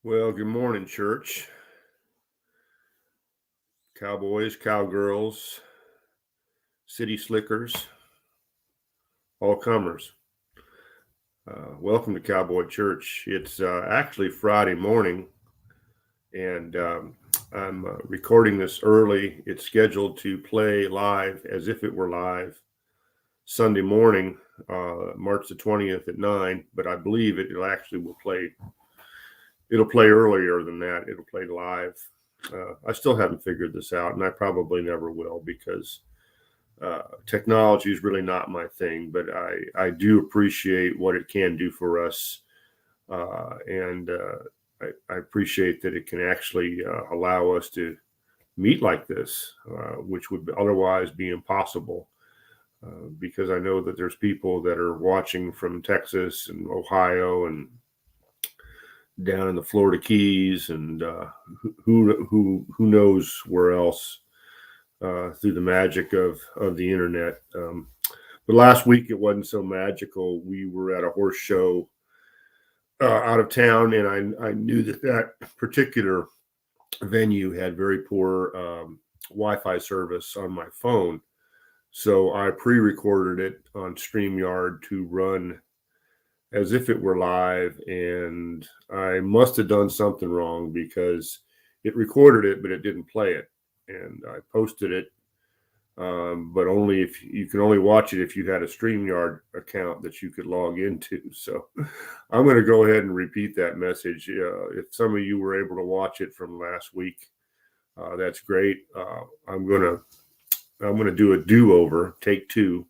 Well, good morning, church. Cowboys, cowgirls, city slickers, all comers. Welcome to Cowboy Church. It's actually Friday morning, and I'm recording this early. It's scheduled to play live as if it were live Sunday morning, March the 20th at 9, but I believe it'll play earlier than that. It'll play live. I still haven't figured this out, and I probably never will because technology is really not my thing, but I do appreciate what it can do for us. And I appreciate that it can actually allow us to meet like this, which would otherwise be impossible. Because I know that there's people that are watching from Texas and Ohio and down in the Florida Keys, and who knows where else through the magic of the internet. But last week it wasn't so magical. We were at a horse show out of town, and I knew that particular venue had very poor Wi-Fi service on my phone, so I pre-recorded it on StreamYard to run as if it were live, and I must have done something wrong because it recorded it, but it didn't play it. And I posted it, but only if you can only watch it if you had a StreamYard account that you could log into. So I'm going to go ahead and repeat that message. If some of you were able to watch it from last week, that's great. I'm going to do a do-over, take two.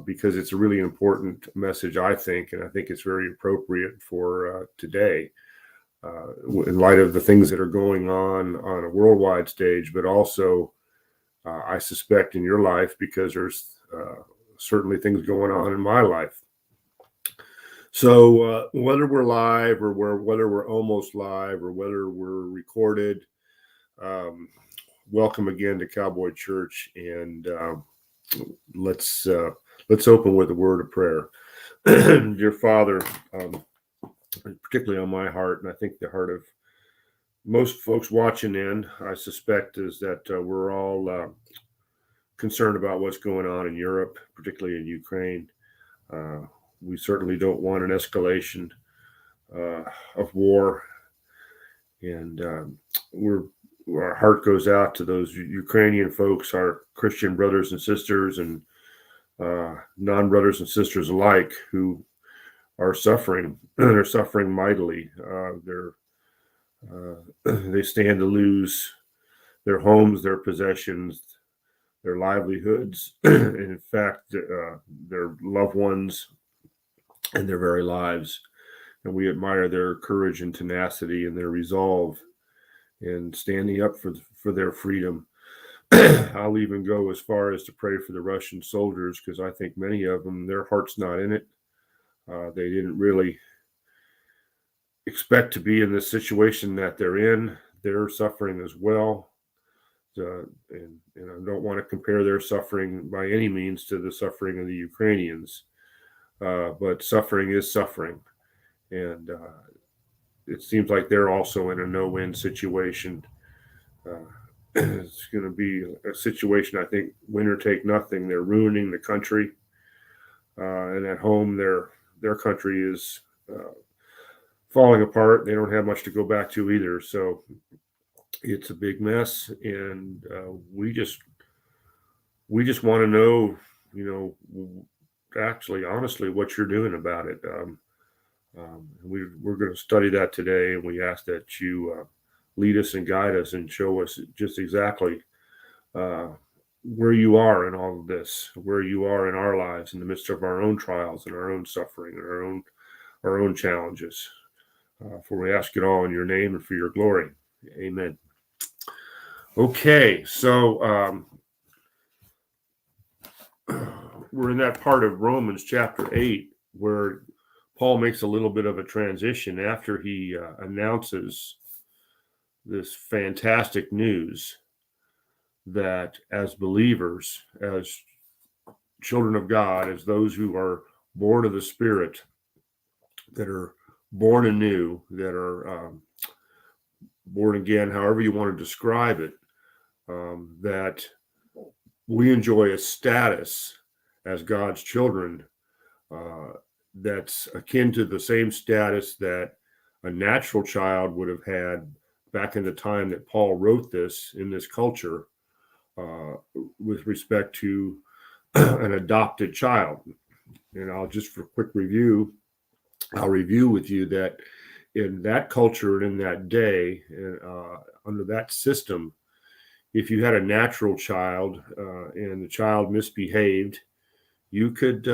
Because it's a really important message, I think, and I think it's very appropriate for today in light of the things that are going on a worldwide stage, but also I suspect in your life, because there's certainly things going on in my life. So whether we're live or whether we're almost live or whether we're recorded, welcome again to Cowboy Church, and let's open with a word of prayer. Dear Father, particularly on my heart, and I think the heart of most folks watching in, I suspect, is that we're all concerned about what's going on in Europe, particularly in Ukraine. We certainly don't want an escalation of war, and our heart goes out to those Ukrainian folks, our Christian brothers and sisters, and non-brothers and sisters alike, who are suffering. They're suffering mightily. They stand to lose their homes, their possessions, their livelihoods, and in fact, their loved ones and their very lives. And we admire their courage and tenacity and their resolve in standing up for their freedom. I'll even go as far as to pray for the Russian soldiers, because I think many of them, their heart's not in it. They didn't really expect to be in the situation that they're in. They're suffering as well. And I don't want to compare their suffering by any means to the suffering of the Ukrainians. But suffering is suffering. And it seems like they're also in a no-win situation. It's going to be a situation, I think, winner take nothing. They're ruining the country, and at home, their country is falling apart. They don't have much to go back to either. So it's a big mess, and we just want to know, actually, honestly, what you're doing about it. We're going to study that today, and we ask that you lead us and guide us and show us just exactly where you are in all of this, where you are in our lives in the midst of our own trials and our own suffering and our own challenges. For we ask it all in your name and for your glory. Amen. Okay, so we're in that part of Romans chapter 8 where Paul makes a little bit of a transition after he announces this fantastic news that as believers, as children of God, as those who are born of the Spirit, that are born anew, that are born again, however you want to describe it, that we enjoy a status as God's children that's akin to the same status that a natural child would have had back in the time that Paul wrote this in this culture, with respect to an adopted child. And I'll just, for quick review, I'll review with you that in that culture and in that day, under that system, if you had a natural child and the child misbehaved, you could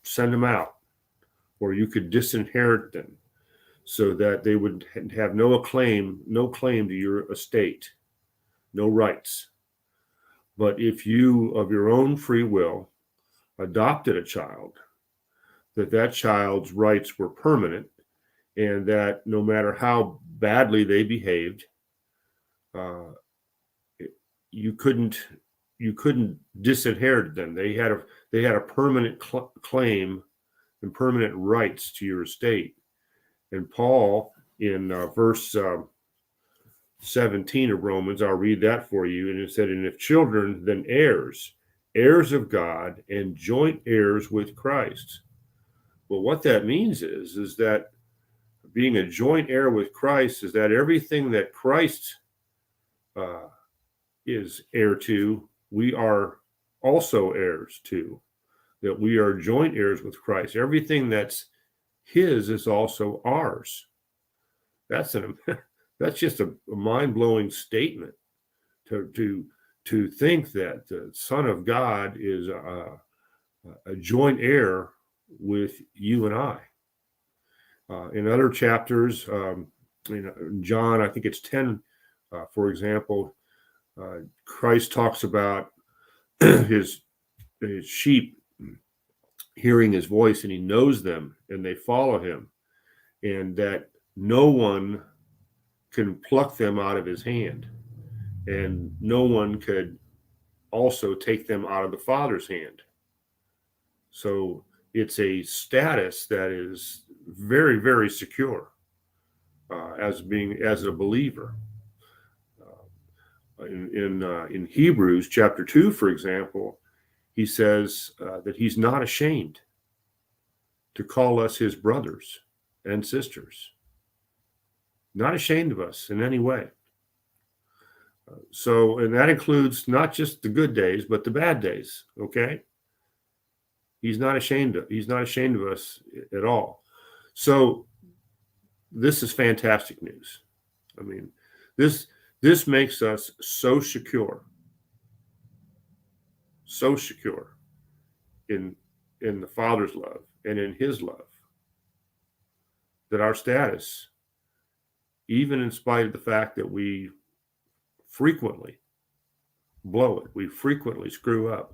send them out, or you could disinherit them, so that they would have no claim to your estate, no rights. But if you, of your own free will, adopted a child, that child's rights were permanent, and that no matter how badly they behaved, you couldn't disinherit them. They had a permanent claim and permanent rights to your estate. And Paul, in verse 17 of Romans, I'll read that for you. And it said, "And if children, then heirs, heirs of God, and joint heirs with Christ." Well, what that means is that being a joint heir with Christ is that everything that Christ is heir to, we are also heirs to. That we are joint heirs with Christ. Everything that's his is also ours. That's just a mind-blowing statement, to think that the Son of God is a joint heir with you and I. In other chapters, in John, I think it's 10, for example, Christ talks about his sheep hearing his voice, and he knows them and they follow him, and that no one can pluck them out of his hand, and no one could also take them out of the Father's hand. So it's a status that is very, very secure, as a believer. In Hebrews chapter 2, for example, he says that he's not ashamed to call us his brothers and sisters. Not ashamed of us in any way. And that includes not just the good days, but the bad days. Okay, he's not ashamed of us at all. So this is fantastic news. I mean, this makes us so secure in the Father's love and in his love, that our status, even in spite of the fact that we frequently blow it, we frequently screw up,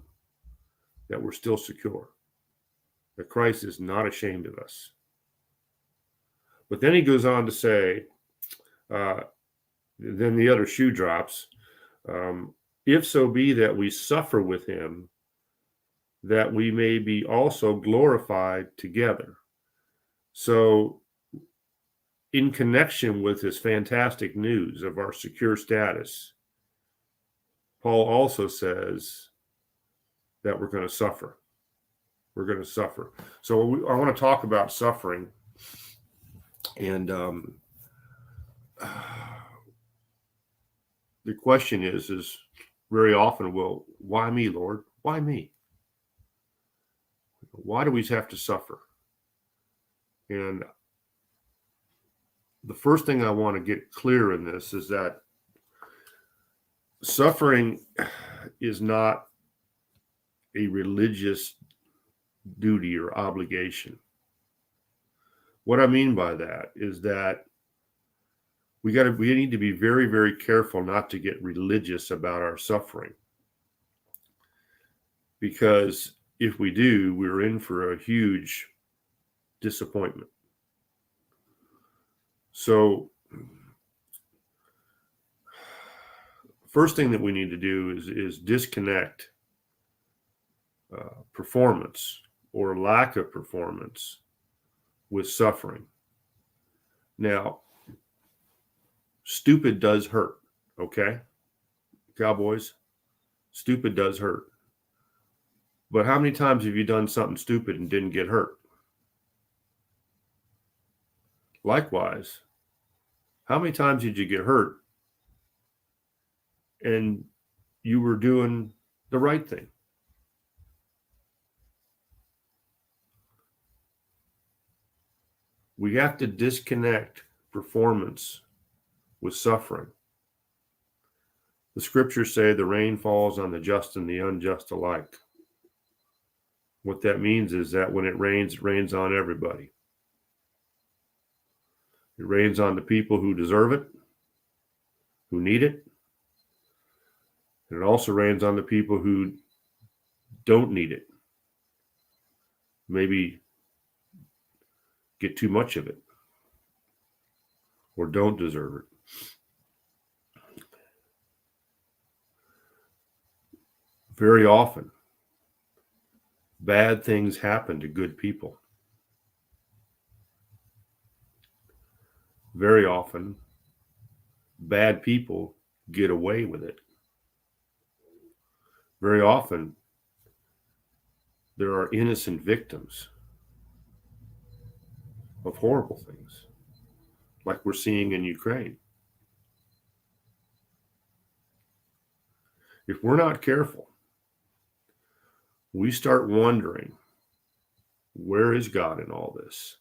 that we're still secure, that Christ is not ashamed of us. But then he goes on to say, then the other shoe drops, if so be that we suffer with him, that we may be also glorified together. So in connection with this fantastic news of our secure status, Paul also says that we're going to suffer. We're going to suffer. So I want to talk about suffering. And the question is very often, well, why me, Lord? Why me? Why do we have to suffer? And the first thing I want to get clear in this is that suffering is not a religious duty or obligation. What I mean by that is that we need to be very, very careful not to get religious about our suffering. Because if we do, we're in for a huge disappointment. So first thing that we need to do is disconnect performance or lack of performance with suffering. Now, stupid does hurt, okay? Cowboys, stupid does hurt. But how many times have you done something stupid and didn't get hurt? Likewise, how many times did you get hurt and you were doing the right thing? We have to disconnect performance with suffering. The scriptures say the rain falls on the just and the unjust alike. What that means is that when it rains on everybody. It rains on the people who deserve it, who need it. And it also rains on the people who don't need it. Maybe get too much of it or don't deserve it. Very often, bad things happen to good people. Very often, bad people get away with it. Very often, there are innocent victims of horrible things, like we're seeing in Ukraine. If we're not careful, we start wondering, where is God in all this?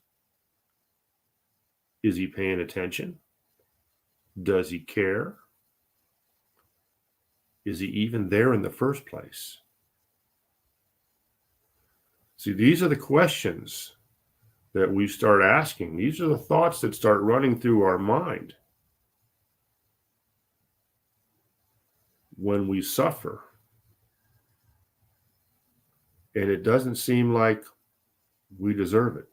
Is he paying attention? Does he care? Is he even there in the first place? See, these are the questions that we start asking. These are the thoughts that start running through our mind when we suffer. And it doesn't seem like we deserve it.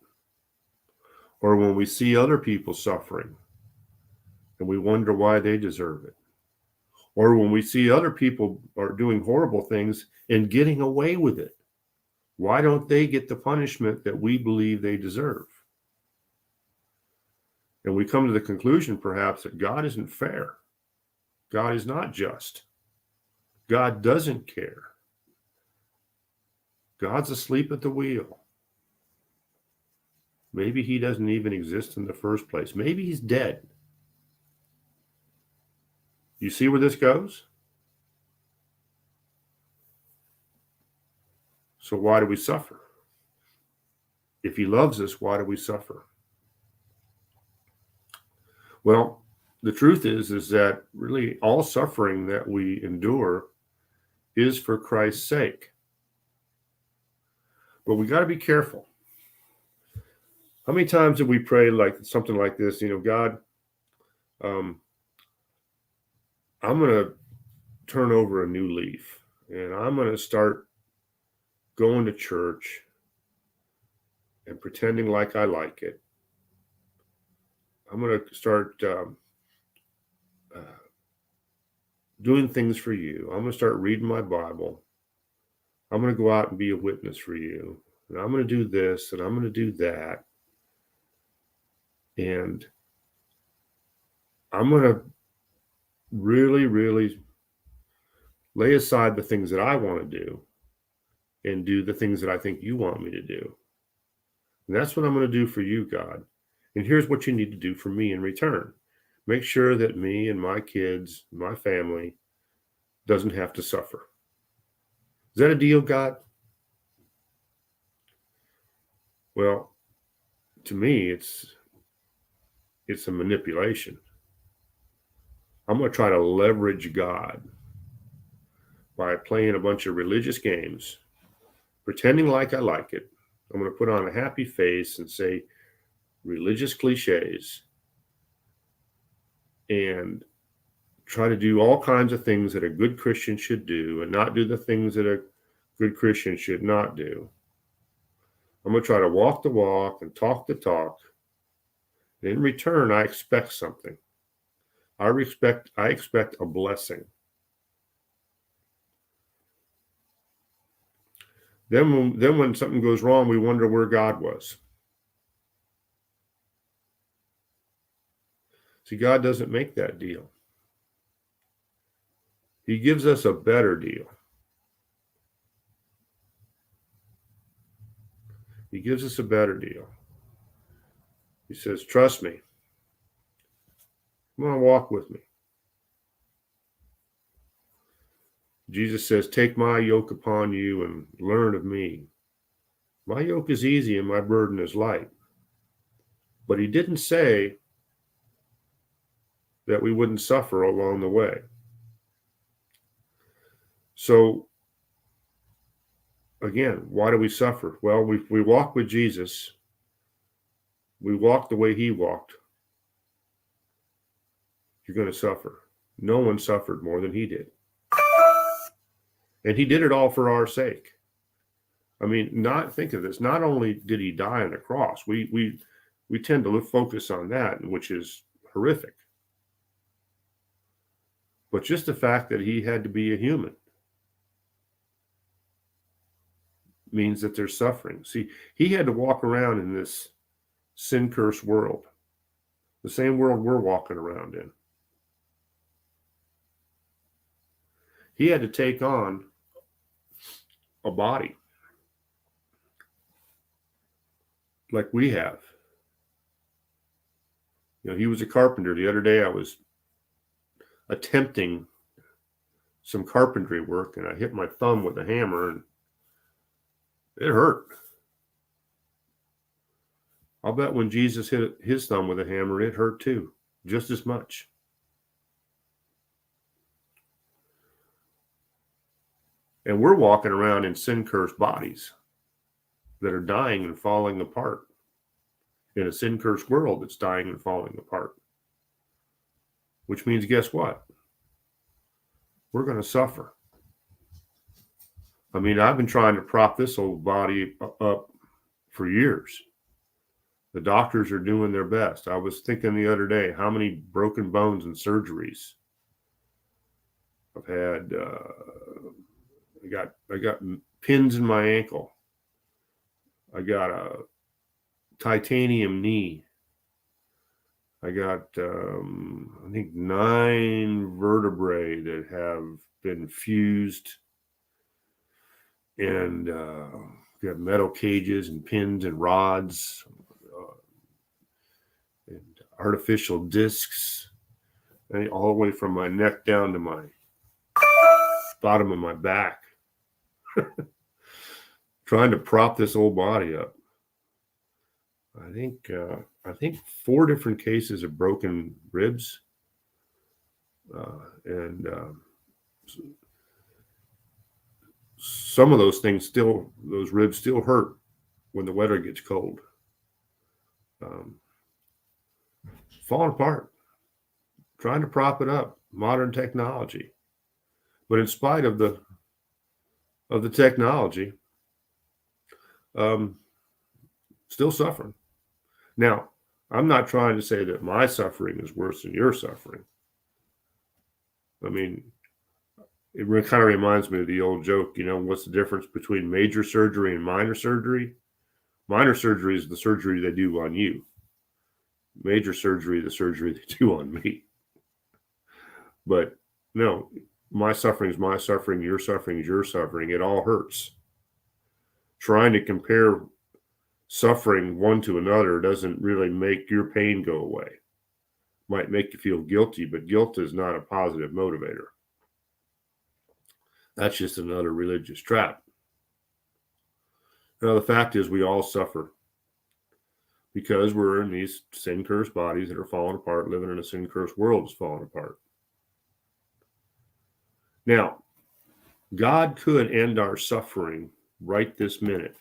Or when we see other people suffering and we wonder why they deserve it. Or when we see other people are doing horrible things and getting away with it. Why don't they get the punishment that we believe they deserve? And we come to the conclusion, perhaps, that God isn't fair. God is not just. God doesn't care. God's asleep at the wheel. Maybe he doesn't even exist in the first place. Maybe he's dead. You see where this goes? So why do we suffer? If he loves us, why do we suffer? Well, the truth is that really all suffering that we endure is for Christ's sake. But we got to be careful. How many times have we prayed like something like this? God, I'm going to turn over a new leaf, and I'm going to start going to church and pretending like I like it. I'm going to start doing things for you. I'm going to start reading my Bible. I'm going to go out and be a witness for you. And I'm going to do this and I'm going to do that. And I'm going to really, really lay aside the things that I want to do and do the things that I think you want me to do. And that's what I'm going to do for you, God. And here's what you need to do for me in return. Make sure that me and my kids, my family, doesn't have to suffer. Is that a deal, God? Well, to me, it's a manipulation. I'm going to try to leverage God by playing a bunch of religious games, pretending like I like it. I'm going to put on a happy face and say religious cliches and try to do all kinds of things that a good Christian should do and not do the things that a good Christian should not do. I'm going to try to walk the walk and talk the talk. And in return, I expect something. I expect a blessing. Then when something goes wrong, we wonder where God was. See, God doesn't make that deal. He gives us a better deal. He gives us a better deal. He says, trust me. Come on, walk with me. Jesus says, take my yoke upon you and learn of me. My yoke is easy and my burden is light. But he didn't say that we wouldn't suffer along the way. So, again, why do we suffer? Well, we walk with Jesus. We walk the way he walked. You're going to suffer. No one suffered more than he did. And he did it all for our sake. I mean, think of this. Not only did he die on the cross, we tend to focus on that, which is horrific. But just the fact that he had to be a human means that there's suffering. See, he had to walk around in this sin-cursed world, the same world we're walking around in. He had to take on a body like we have. You know, he was a carpenter. The other day I was attempting some carpentry work and I hit my thumb with a hammer and it hurt. I'll bet when Jesus hit his thumb with a hammer, it hurt too, just as much. And we're walking around in sin-cursed bodies that are dying and falling apart in a sin-cursed world that's dying and falling apart. Which means, guess what? We're going to suffer. I mean, I've been trying to prop this old body up for years. The doctors are doing their best. I was thinking the other day, how many broken bones and surgeries I've had. I got pins in my ankle. I got a titanium knee. I got, I think, 9 vertebrae that have been fused. And we have metal cages and pins and rods and artificial discs, all the way from my neck down to my bottom of my back. Trying to prop this old body up. I think 4 different cases of broken ribs, and some of those ribs still hurt when the weather gets cold. Falling apart, trying to prop it up, modern technology. But in spite of the technology, still suffering. Now, I'm not trying to say that my suffering is worse than your suffering. I mean, it kind of reminds me of the old joke, you know, what's the difference between major surgery and minor surgery? Minor surgery is the surgery they do on you. Major surgery, the surgery they do on me. But no, my suffering is my suffering, your suffering is your suffering. It all hurts. Trying to compare suffering one to another doesn't really make your pain go away. Might make you feel guilty, but guilt is not a positive motivator. That's just another religious trap. Now, the fact is we all suffer because we're in these sin-cursed bodies that are falling apart, living in a sin-cursed world that's falling apart. Now, God could end our suffering right this minute.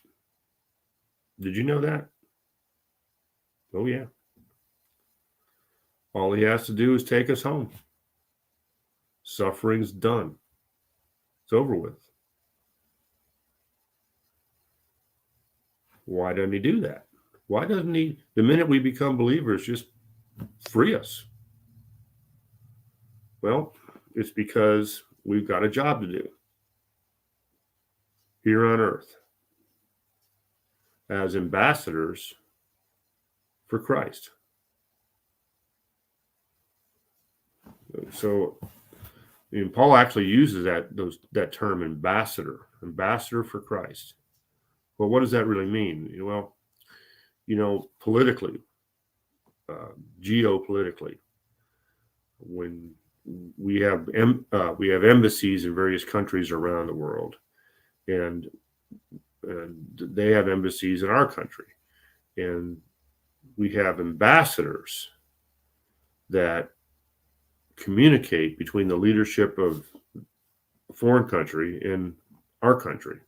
Did you know that? Oh, yeah. All he has to do is take us home. Suffering's done. It's over with. Why doesn't he do that? Why doesn't he, the minute we become believers, just free us? Well, it's because we've got a job to do here on earth as ambassadors for Christ. So, and Paul actually uses that term ambassador for Christ. Well, what does that really mean? Well, politically, geopolitically, when we have embassies in various countries around the world, and they have embassies in our country, and we have ambassadors that communicate between the leadership of a foreign country and our country.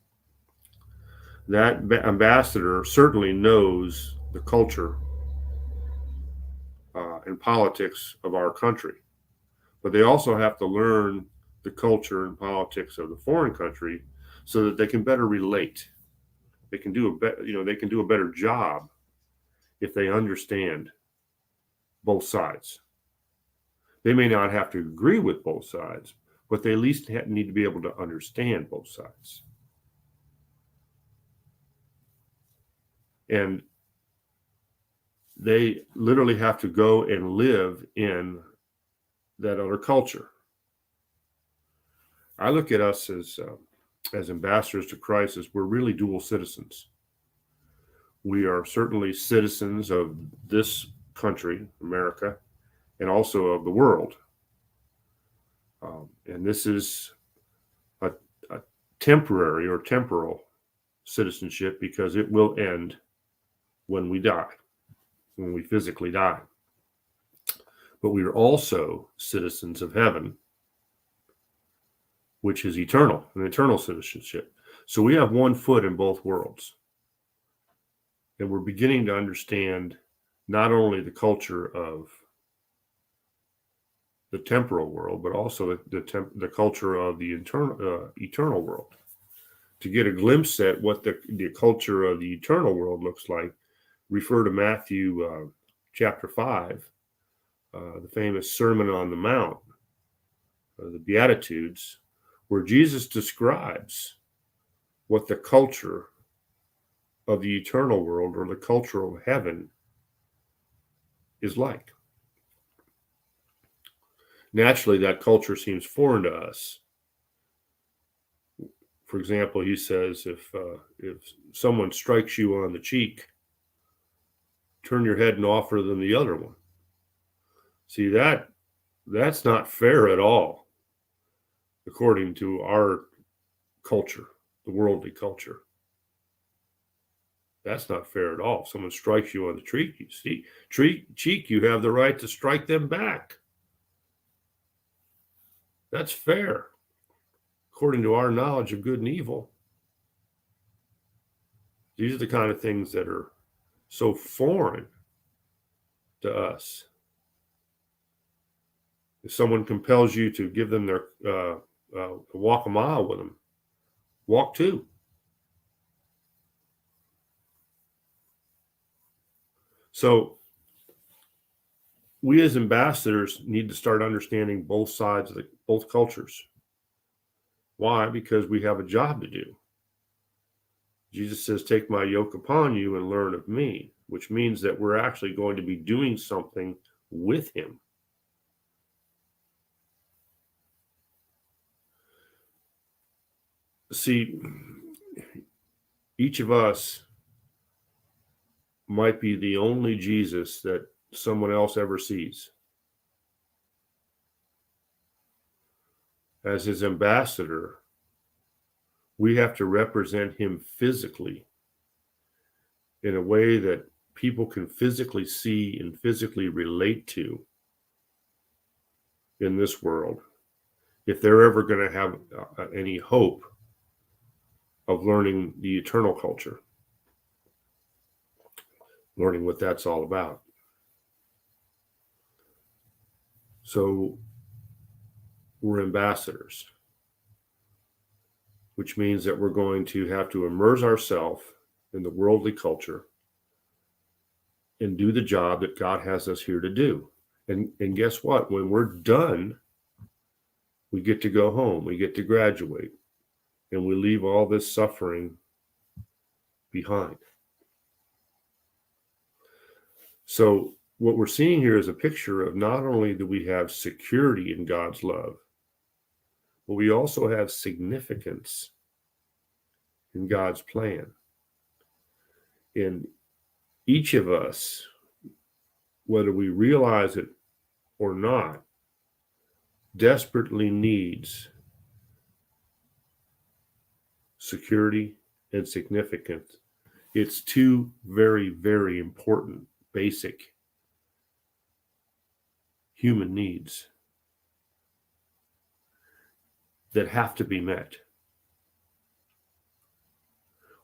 That ambassador certainly knows the culture and politics of our country, but they also have to learn the culture and politics of the foreign country so that they can better relate. They can do they can do a better job if they understand both sides. They may not have to agree with both sides, but they at least need to be able to understand both sides. And they literally have to go and live in that other culture. I look at us as ambassadors to Christ as we're really dual citizens. We are certainly citizens of this country, America, and also of the world. And this is a temporary or temporal citizenship because it will end when we die, when we physically die. But we are also citizens of heaven, which is eternal, an eternal citizenship. So we have one foot in both worlds. And we're beginning to understand not only the culture of the temporal world, but also the culture of the eternal world. To get a glimpse at what the culture of the eternal world looks like, refer to Matthew chapter 5, the famous Sermon on the Mount, the Beatitudes, where Jesus describes what the culture of the eternal world or the culture of heaven is like. Naturally, that culture seems foreign to us. For example, he says, if someone strikes you on the cheek, turn your head and offer them the other one. See, that's not fair at all, according to our culture, the worldly culture. That's not fair at all. If someone strikes you on the cheek, you have the right to strike them back. That's fair, according to our knowledge of good and evil. These are the kind of things that are so foreign to us. If someone compels you to give them their walk a mile with them, walk two. So we as ambassadors need to start understanding both sides of both cultures. Why? Because we have a job to do. Jesus says, take my yoke upon you and learn of me, which means that we're actually going to be doing something with him. See, each of us might be the only Jesus that someone else ever sees. As his ambassador, we have to represent him physically in a way that people can physically see and physically relate to in this world, if they're ever going to have any hope of learning the eternal culture, learning what that's all about. So we're ambassadors, which means that we're going to have to immerse ourselves in the worldly culture and do the job that God has us here to do. And guess what? When we're done, we get to go home. We get to graduate. And we leave all this suffering behind. So what we're seeing here is a picture of not only do we have security in God's love, but we also have significance in God's plan. And each of us, whether we realize it or not, desperately needs security and significance. It's two very, very important, basic human needs that have to be met.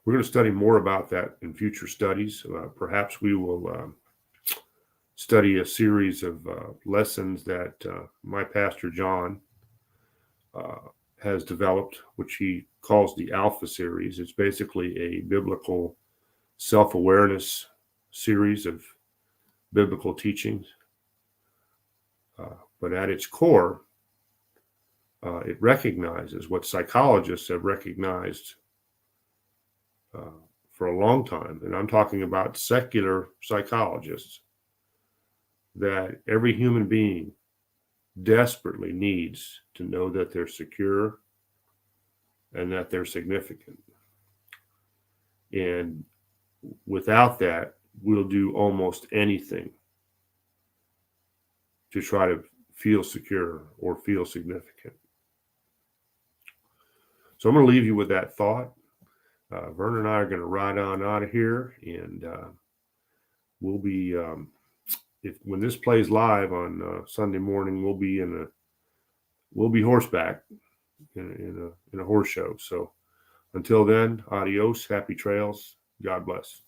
We're going to study more about that in future studies. Perhaps we will study a series of lessons that my pastor John has developed, which he calls the Alpha series. It's basically a biblical self-awareness series of biblical teachings. But at its core, it recognizes what psychologists have recognized for a long time, and I'm talking about secular psychologists, that every human being desperately needs to know that they're secure and that they're significant. And without that, we'll do almost anything to try to feel secure or feel significant. So I'm going to leave you with that thought. Vernon and I are going to ride on out of here, and we'll be when this plays live on Sunday morning, we'll be horseback in a horse show. So until then, adios, happy trails, God bless.